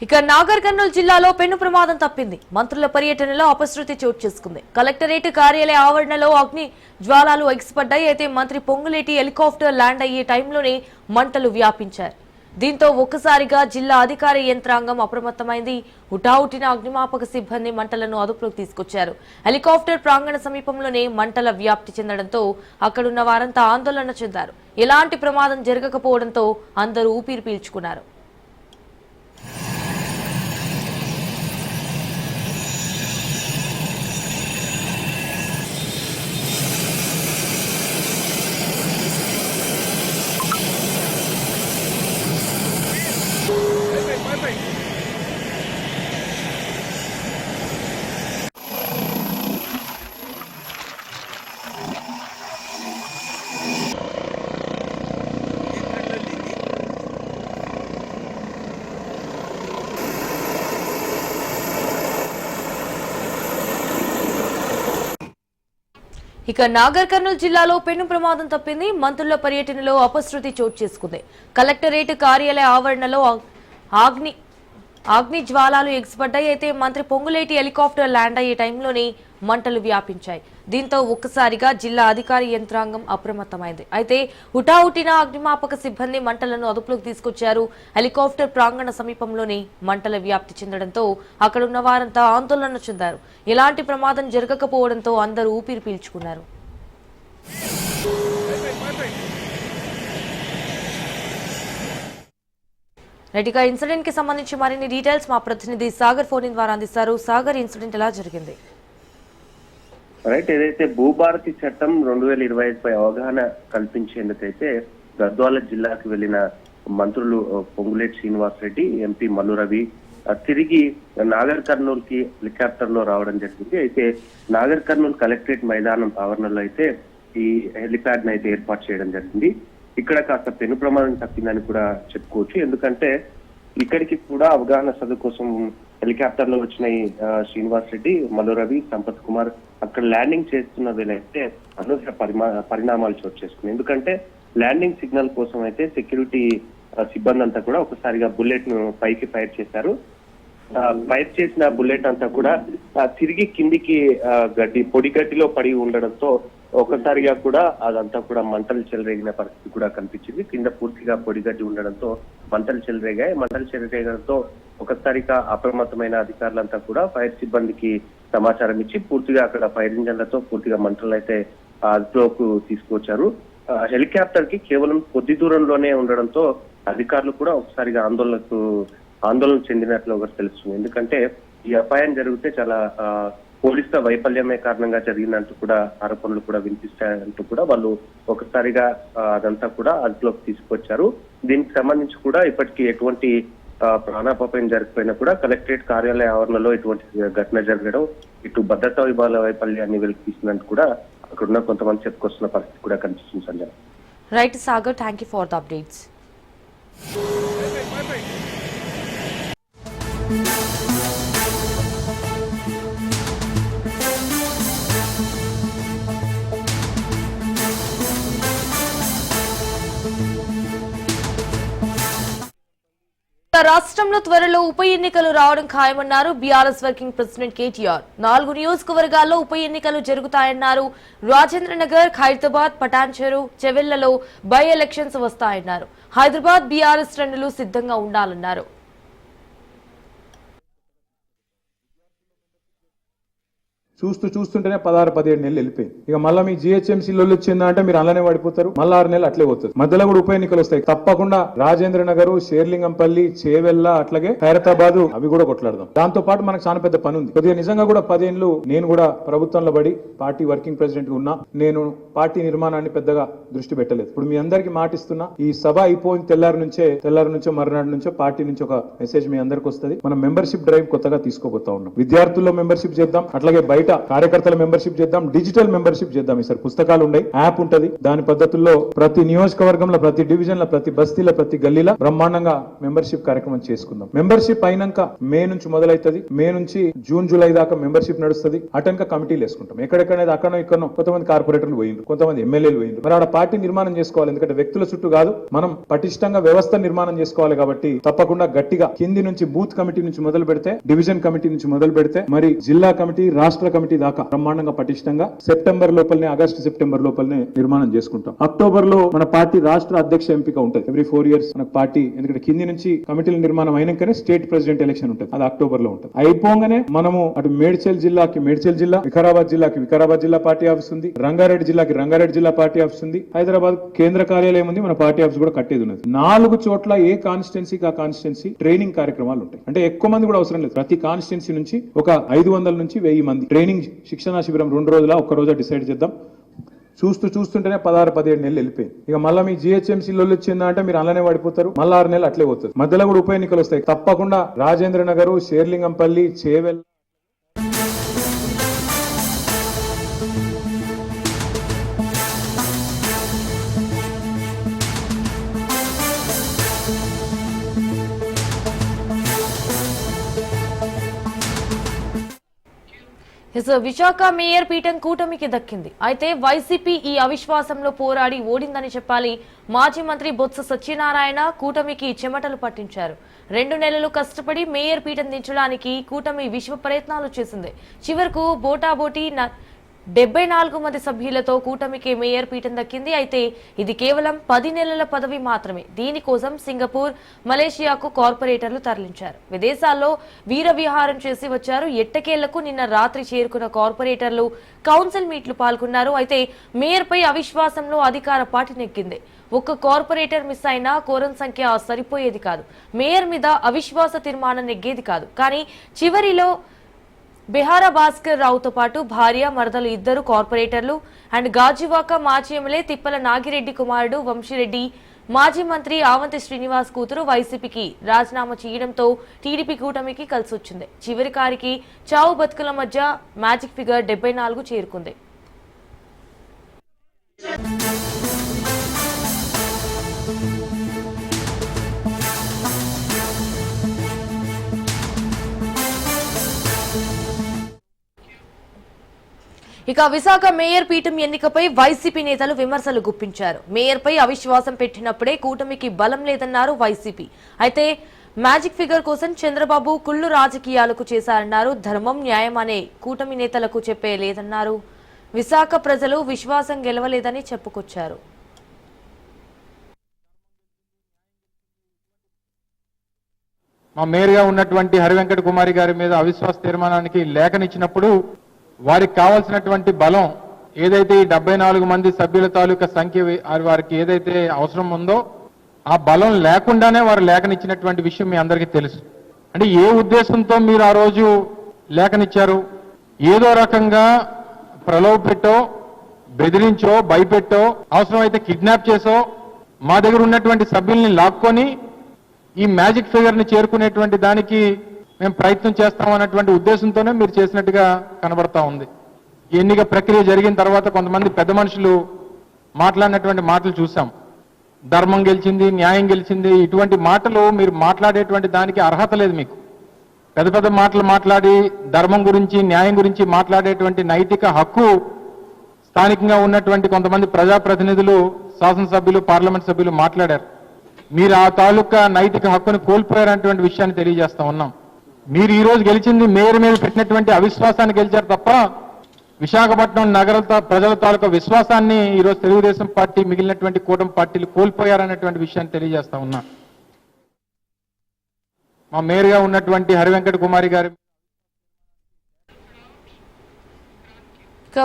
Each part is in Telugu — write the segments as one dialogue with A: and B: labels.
A: ఇక నాగర్ కర్నూలు జిల్లాలో పెను ప్రమాదం తప్పింది. మంత్రుల పర్యటనలో అపశృతి చోటు చేసుకుంది. కలెక్టరేట్ కార్యాలయ ఆవరణలో అగ్ని జ్వాలాలు ఎగిసిపడ్డాయి. అయితే మంత్రి పొంగులేటి హెలికాప్టర్ ల్యాండ్ అయ్యే టైంలోనే మంటలు వ్యాపించారు. దీంతో ఒక్కసారిగా జిల్లా అధికార యంత్రాంగం అప్రమత్తమైంది. హుటాహుటిన అగ్నిమాపక సిబ్బంది మంటలను అదుపులోకి తీసుకొచ్చారు. హెలికాప్టర్ ప్రాంగణ సమీపంలోనే మంటల వ్యాప్తి చెందడంతో అక్కడున్న వారంతా ఆందోళన చెందారు. ఎలాంటి ప్రమాదం జరగకపోవడంతో అందరూ ఊపిరి పీల్చుకున్నారు. ఇక నాగర్ కర్నూలు జిల్లాలో పెను ప్రమాదం తప్పింది. మంత్రుల పర్యటనలో అపశృతి చోటు చేసుకుంది. కలెక్టరేట్ కార్యాలయ ఆవరణలో అగ్ని జ్వాలాలు ఎగిసిపడ్డాయి. అయితే మంత్రి పొంగులేటి హెలికాప్టర్ ల్యాండ్ అయ్యే టైంలోనే మంటలు వ్యాపించాయి. దీంతో ఒక్కసారిగా జిల్లా అధికార యంత్రాంగం అప్రమత్తమైంది. అయితే హుటాహుటిన అగ్నిమాపక సిబ్బంది మంటలను అదుపులోకి తీసుకొచ్చారు. హెలికాప్టర్ ప్రాంగణ సమీపంలోనే మంటల వ్యాప్తి చెందడంతో అక్కడున్న వారంతా ఆందోళన చెందారు. ఎలాంటి ప్రమాదం జరగకపోవడంతో అందరూ ఊపిరి పీల్చుకున్నారు. రైట్గా ఇన్సిడెంట్ కి సంబంధించి మరిన్ని డీటెయిల్స్ మా ప్రతినిధి సాగర్ ఫోన్ ద్వారా అందిస్తారు. సాగర్, ఇన్సిడెంట్ ఎలా జరిగింది?
B: రైట్, ఏదైతే భూభారతి చట్టం 2025 పై అవగాహన కల్పించేందుకైతే గద్వాల జిల్లాకు వెళ్లిన మంత్రులు పొంగులేటి శ్రీనివాస్ రెడ్డి, ఎంపీ మల్లు రవి తిరిగి నాగర్ కర్నూలు కి హెలికాప్టర్ లో రావడం జరిగింది. అయితే నాగర్ కర్నూలు కలెక్టరేట్ మైదానం ఆవరణలో అయితే ఈ హెలిప్యాడ్ ను అయితే ఏర్పాటు చేయడం జరిగింది. ఇక్కడ కాస్త పెను ప్రమాదం తప్పిందని కూడా చెప్పుకోవచ్చు. ఎందుకంటే ఇక్కడికి కూడా అవగాహన సభ కోసం హెలికాప్టర్ లో వచ్చిన శ్రీనివాస్ రెడ్డి, మల్లు రవి, సంపత్ కుమార్ అక్కడ ల్యాండింగ్ చేస్తున్న వేళైతే అనూహ్య పరిణామాలు చోటు చేసుకున్నాయి. ఎందుకంటే ల్యాండింగ్ సిగ్నల్ కోసం అయితే సెక్యూరిటీ సిబ్బంది అంతా కూడా ఒకసారిగా బుల్లెట్ ను పైకి ఫైర్ చేశారు. ఫైర్ చేసిన బుల్లెట్ అంతా కూడా తిరిగి కిందికి పొడి గడ్డిలో పడి ఉండడంతో ఒకసారిగా కూడా అదంతా కూడా మంటలు చెలరేగిన పరిస్థితి కూడా కనిపించింది. కింద పూర్తిగా పొడిగడ్డి ఉండడంతో మంటలు చెలరేగాయి. మంటలు చెలరేగడంతో ఒకసారిగా అప్రమత్తమైన అధికారులంతా కూడా ఫైర్ సిబ్బందికి సమాచారం ఇచ్చి పూర్తిగా అక్కడ ఫైర్ ఇంజన్లతో పూర్తిగా మంటలు అయితే అదుపులోకి తీసుకొచ్చారు. హెలికాప్టర్ కి కేవలం కొద్ది దూరంలోనే ఉండడంతో అధికారులు కూడా ఒకసారిగా ఆందోళన చెందినట్లు ఒకటి తెలుస్తుంది. ఎందుకంటే ఈ అపాయం జరిగితే చాలా పోలీసుల వైఫల్యమే కారణంగా జరిగిందంటూ కూడా ఆరోపణలు కూడా వినిపిస్తాయంటూ కూడా వాళ్ళు ఒకసారిగా అదంతా కూడా అదుపులోకి తీసుకొచ్చారు. దీనికి సంబంధించి కూడా ఇప్పటికీ ఎటువంటి ప్రాణాపాయం జరిగిపోయినా కూడా కలెక్టరేట్ కార్యాలయ ఆవరణలో ఇటువంటి ఘటన జరగడం ఇటు భద్రతా విభాగాల వైఫల్యాన్ని వెలికి తీసిందంటూ కూడా అక్కడున్న కొంతమంది చెప్పుకొస్తున్న పరిస్థితి కూడా కనిపిస్తుంది. Sanjay.
A: Right Sagar, thank you for the updates. రాష్ట్రంలో త్వరలో ఉప ఎన్నికలు రావడం ఖాయమన్నారు బీఆర్ఎస్ వర్కింగ్ ప్రెసిడెంట్ కేటీఆర్. 4 నియోజకవర్గాల్లో ఉప ఎన్నికలు జరుగుతాయన్నారు. రాజేంద్రనగర్, ఖైరతాబాద్, పటాన్చెరు, చెవెళ్లలో బై ఎలక్షన్స్ వస్తాయన్నారు. హైదరాబాద్ బీఆర్ఎస్ శ్రేణులు సిద్ధంగా ఉండాలన్నారు.
C: చూస్తుంటేనే 16-17 నెలలు వెళ్ళిపోయింది. ఇక మళ్ళీ మీ జిహెచ్ఎంసీలో వచ్చిందంటే మీరు అలానే పడిపోతారు. మళ్ళీ 6 నెలలు అట్లే పోతుంది. మధ్యలో కూడా ఉప ఎన్నికలు వస్తాయి తప్పకుండా. రాజేంద్ర నగర్, షేర్లింగంపల్లి, చేవెళ్ళ, అట్లాగే ఖైరతాబాద్ అవి కూడా కొట్లాడదాం. దాంతో పాటు మనకు చాలా పెద్ద పని ఉంది. కొద్దిగా నిజంగా కూడా 10 ఏళ్ళు నేను కూడా ప్రభుత్వంలో పడి పార్టీ వర్కింగ్ ప్రెసిడెంట్ గా ఉన్నా. నేను పార్టీ నిర్మాణాన్ని పెద్దగా దృష్టి పెట్టలేదు. ఇప్పుడు మీ అందరికి మాటిస్తున్నా, ఈ సభ అయిపోయిన తెల్లారి నుంచో మరునాడు నుంచో పార్టీ నుంచి ఒక మెసేజ్ మీ అందరికి వస్తుంది. మనం మెంబర్షిప్ డ్రైవ్ కొత్తగా తీసుకోబోతా ఉన్నాం. విద్యార్థుల్లో మెంబర్షిప్ చేద్దాం, అట్లాగే బయట కార్యకర్తల మెంబర్షిప్ చేద్దాం, డిజిటల్ మెంబర్షిప్ చేద్దాం. ఈసారి పుస్తకాలు ఉన్నాయి, యాప్ ఉంటది, దాని పద్ధతుల్లో ప్రతి నియోజకవర్గంలో, ప్రతి డివిజన్ లో, ప్రతి బస్తీలో, ప్రతి గల్లీలో బ్రహ్మాండంగా మెంబర్షిప్ కార్యక్రమం చేసుకుందాం. మెంబర్షిప్ అయినాక మే నుంచి మొదలైతది, మే నుంచి జూన్ జూలై దాకా మెంబర్షిప్ నడుస్తుంది. అటెన్క కమిటీలు వేసుకుంటాం. ఎక్కడెక్కడైతే అక్కడో ఇక్కడో కొంతమంది కార్పొరేటర్లు పోయిండ్రు, కొంతమంది ఎమ్మెల్యేలు పోయిండ్రు. మరి ఆడ పార్టీ నిర్మాణం చేసుకోవాలి, ఎందుకంటే వ్యక్తుల చుట్టూ కాదు, మనం పటిష్టంగా వ్యవస్థ నిర్మాణం చేసుకోవాలి. కాబట్టి తప్పకుండా గట్టిగా కింది నుంచి బూత్ కమిటీ నుంచి మొదలు పెడితే, డివిజన్ కమిటీ నుంచి మొదలు పెడితే, మరి జిల్లా కమిటీ, రాష్ట్ర కమిటీ దాకా బ్రహ్మాండంగా పటిష్టంగా సెప్టెంబర్ లోపలనే, ఆగస్టు సెప్టెంబర్ లోపలనే నిర్మాణం చేసుకుంటాం. అక్టోబర్ లో మన పార్టీ రాష్ట్ర అధ్యక్ష ఎంపిక ఉంటుంది. ఎవ్రీ 4 years మన పార్టీ, ఎందుకంటే కింది నుంచి కమిటీల నిర్మాణం అయినాకనే స్టేట్ ప్రెసిడెంట్ ఎలక్షన్ ఉంటుంది. అది అక్టోబర్ లో ఉంటుంది. అయిపోగానే మనము అటు మేడ్చల్ జిల్లాకి మేడ్చల్ జిల్లా, వికారాబాద్ జిల్లాకి వికారాబాద్ జిల్లా పార్టీ ఆఫీస్ ఉంది, రంగారెడ్డి జిల్లాకి రంగారెడ్డి జిల్లా పార్టీ ఆఫీస్ ఉంది, హైదరాబాద్ కేంద్ర కార్యాలయం ఉంది, మన పార్టీ ఆఫీస్ కూడా కట్టేది ఉన్నది. 4 చోట్ల ఏ కాన్స్టిట్యున్సీకి ఆ కాన్స్టిట్యున్సీ ట్రైనింగ్ కార్యక్రమాలు ఉంటాయి. అంటే ఎక్కువ మంది కూడా అవసరం లేదు. ప్రతి కాన్స్టిట్యున్సీ నుంచి ఒక 500 నుంచి 1000 మంది ట్రైనింగ్ శిక్షణా శిబిరం 2 రోజుల, 1 రోజు డిసైడ్ చేద్దాం. చూస్తుంటేనే 16-17 నెలలు వెళ్ళిపోయింది. ఇక మళ్ళీ మీ జిహెచ్ఎంసీలో వచ్చిందా అంటే మీరు అలానే పడిపోతారు. మళ్ళీ 6 నెలలు అట్లే పోతుంది. మధ్యలో కూడా ఉప ఎన్నికలు వస్తాయి. తప్పకుండా రాజేంద్ర నగర్, షేర్లింగంపల్లి, చేవెల్
A: విశాఖ మేయర్ పీఠం కూటమికి దక్కింది. అయితే వైసీపీ ఈ అవిశ్వాసంలో పోరాడి ఓడిందని చెప్పాలి. మాజీ మంత్రి బొత్స సత్యనారాయణ కూటమికి చెమటలు పట్టించారు. 2 నెలలు కష్టపడి మేయర్ పీఠం దించడానికి కూటమి విశ్వ ప్రయత్నాలు చేసింది. చివరకు బోటాబోటీ 74 మంది సభ్యులతో కూటమికి మేయర్ పీఠం దక్కింది. అయితే ఇది కేవలం 10 నెలల పదవి మాత్రమే. దీనికోసం సింగపూర్, మలేషియాకు కార్పొరేటర్లు తరలించారు. విదేశాల్లో వీర విహారం చేసి వచ్చారు. ఎట్టకేళ్లకు నిన్న రాత్రి చేరుకున్న కార్పొరేటర్లు కౌన్సిల్ మీట్లు పాల్గొన్నారు. అయితే మేయర్ పై అవిశ్వాసంలో అధికార పార్టీ నెగ్గింది. ఒక్క కార్పొరేటర్ మిస్ అయినా కోరం సంఖ్య సరిపోయేది కాదు. మేయర్ మీద అవిశ్వాస తీర్మానం నెగ్గేది కాదు. కానీ చివరిలో బిహార భాస్కర్ రావుతో పాటు భార్య, మరదలు 2 కార్పొరేటర్లు అండ్ గాజువాక మాజీ ఎమ్మెల్యే తిప్పల నాగిరెడ్డి కుమారుడు వంశీరెడ్డి, మాజీ మంత్రి ఆవంతి శ్రీనివాస్ కూతురు వైసీపీకి రాజీనామా చేయడంతో టీడీపీ కూటమికి కలిసొచ్చింది. చివరికారికి చావు బతుకుల మధ్య మ్యాజిక్ ఫిగర్ 74 చేరుకుంది. ఇక విశాఖ మేయర్ పీఠం ఎన్నికపై వైసీపీ నేతలు విమర్శలు గుప్పించారు. మేయర్ పై అవిశ్వాసం పెట్టినప్పుడే కూటమికి బలం లేదన్నారు వైసీపీ. అయితే మ్యాజిక్ ఫిగర్ కోసం చంద్రబాబు కుళ్ళు రాజకీయాలకు చేశారన్నారు. ధర్మం, న్యాయం అనే కూటమి నేతలకు చెప్పే లేదన్నారు. విశాఖ ప్రజలు విశ్వాసం గెలవలేదని చెప్పుకొచ్చారు.
D: మా మేయర్గా ఉన్నటువంటి హరివెంకట కుమారి గారి మీద అవిశ్వాస తీర్మానానికి లేఖనిచ్చినప్పుడు వారికి కావాల్సినటువంటి బలం ఏదైతే ఈ 74 మంది సభ్యుల తాలూకా సంఖ్య వారికి ఏదైతే అవసరం ఉందో ఆ బలం లేకుండానే వారు లేఖనిచ్చినటువంటి విషయం మీ అందరికీ తెలుసు. అంటే ఏ ఉద్దేశంతో మీరు ఆ రోజు లేఖనిచ్చారు? ఏదో రకంగా ప్రలోభ పెట్టో, బెదిరించో, భయపెట్టో, అవసరమైతే కిడ్నాప్ చేసో మా దగ్గర ఉన్నటువంటి సభ్యుల్ని లాక్కొని ఈ మ్యాజిక్ ఫిగర్ ని చేరుకునేటువంటి దానికి మేము ప్రయత్నం చేస్తాం అన్నటువంటి ఉద్దేశంతోనే మీరు చేసినట్టుగా కనబడతా ఉంది. ఎన్నిక ప్రక్రియ జరిగిన తర్వాత కొంతమంది పెద్ద మనుషులు మాట్లాడినటువంటి మాటలు చూసాం. ధర్మం గెలిచింది, న్యాయం గెలిచింది, ఇటువంటి మాటలు మీరు మాట్లాడేటువంటి దానికి అర్హత లేదు. మీకు పెద్ద పెద్ద మాటలు మాట్లాడి ధర్మం గురించి, న్యాయం గురించి మాట్లాడేటువంటి నైతిక హక్కు స్థానికంగా ఉన్నటువంటి కొంతమంది ప్రజాప్రతినిధులు, శాసనసభ్యులు, పార్లమెంట్ సభ్యులు మాట్లాడారు. మీరు ఆ తాలూకా నైతిక హక్కును కోల్పోయారనేటువంటి విషయాన్ని తెలియజేస్తా ఉన్నాం. మీరు ఈ రోజు గెలిచింది మేయర్ మీద పెట్టినటువంటి అవిశ్వాసాన్ని గెలిచారు తప్ప విశాఖపట్నం నగర ప్రజల తాలూకా విశ్వాసాన్ని ఈరోజు తెలుగుదేశం పార్టీ, మిగిలినటువంటి కూటమి పార్టీలు కోల్పోయారనేటువంటి విషయాన్ని తెలియజేస్తా ఉన్నా. మా మేయర్గా ఉన్నటువంటి హరివెంకట కుమారి గారి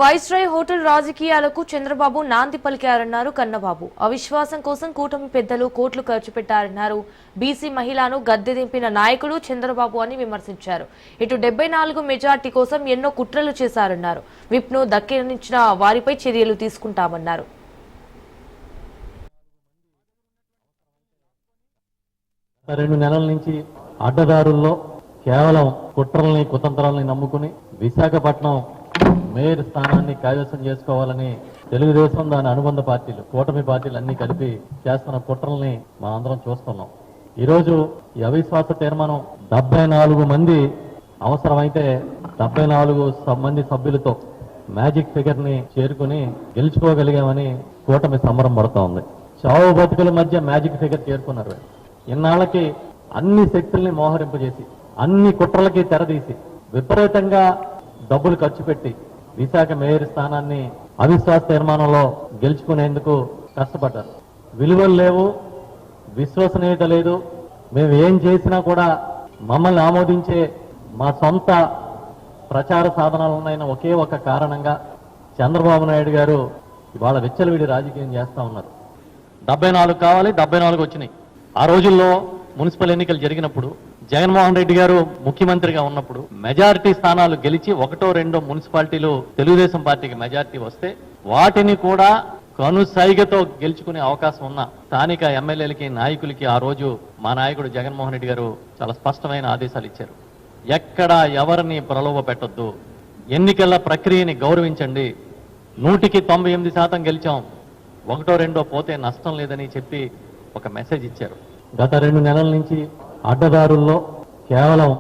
A: వైస్రాయ్ హోటల్ రాజకీయాలకు చంద్రబాబు నాంది పలికారన్నారు కన్నబాబు. అవిశ్వాసం కోసం కూటమి పెద్దలు కోట్లు ఖర్చు పెట్టారన్నారు. బీసీ మహిళను గద్దె దింపిన నాయకుడు చంద్రబాబు అని విమర్శించారు. ఇటు 74 మెజార్టీ కోసం ఎన్నో కుట్రలు చేశారన్నారు. విప్ను దక్కించిన వారిపై చర్యలు తీసుకుంటామన్నారు.
E: రెండు నెలల నుంచి అడ్డదారుల్లో కేవలం కుట్రల్ని, కుతంత్రాలని నమ్ముకుని విశాఖపట్నం మేయర్ స్థానాన్ని కైవసం చేసుకోవాలని తెలుగుదేశం దాని అనుబంధ పార్టీలు కూటమి పార్టీలు అన్ని కలిపి చేస్తున్న కుట్రల్ని మనం అందరం చూస్తున్నాం. ఈరోజు ఈ అవిశ్వాస తీర్మానం 74 మంది అవసరమైతే 74 మంది సభ్యులతో మ్యాజిక్ ఫిగర్ ని చేరుకుని గెలుచుకోగలిగామని కూటమి సంబరం పడుతూ ఉంది. చావు బతుకుల మధ్య మ్యాజిక్ ఫిగర్ చేరుకున్నారు. ఇన్నాళ్ళకి అన్ని శక్తుల్ని మోహరింపజేసి అన్ని కుట్రలకి తెరదీసి విపరీతంగా డబ్బులు ఖర్చు పెట్టి విశాఖ మేయర్ స్థానాన్ని అవిశ్వాస తీర్మానంలో గెలుచుకునేందుకు కష్టపడ్డారు. విలువలు లేవు, విశ్వసనీయత లేదు. మేము ఏం చేసినా కూడా మమ్మల్ని ఆమోదించే మా సొంత ప్రచార సాధనాలు ఉన్నాయన్న ఒకే ఒక కారణంగా చంద్రబాబు నాయుడు గారు ఇవాళ విచ్చలవిడి రాజకీయం చేస్తా ఉన్నారు. 74 కావాలి, 74 వచ్చినాయి. ఆ రోజుల్లో మున్సిపల్ ఎన్నికలు జరిగినప్పుడు జగన్మోహన్ రెడ్డి గారు ముఖ్యమంత్రిగా ఉన్నప్పుడు మెజారిటీ స్థానాలు గెలిచి 1-2 మున్సిపాలిటీలు తెలుగుదేశం పార్టీకి మెజారిటీ వస్తే వాటిని కూడా కనుసైగతో గెలుచుకునే అవకాశం ఉన్న స్థానిక ఎమ్మెల్యేలకి నాయకులకి ఆ రోజు మా నాయకుడు జగన్మోహన్ రెడ్డి గారు చాలా స్పష్టమైన ఆదేశాలు ఇచ్చారు. ఎక్కడ ఎవరిని ప్రలోభ పెట్టొద్దు, ఎన్నికల ప్రక్రియని గౌరవించండి, 198% గెలిచాం, 1-2 పోతే నష్టం లేదని చెప్పి ఒక మెసేజ్ ఇచ్చారు. గత 2 నెలల నుంచి అడ్డదారుల్లో కేవలం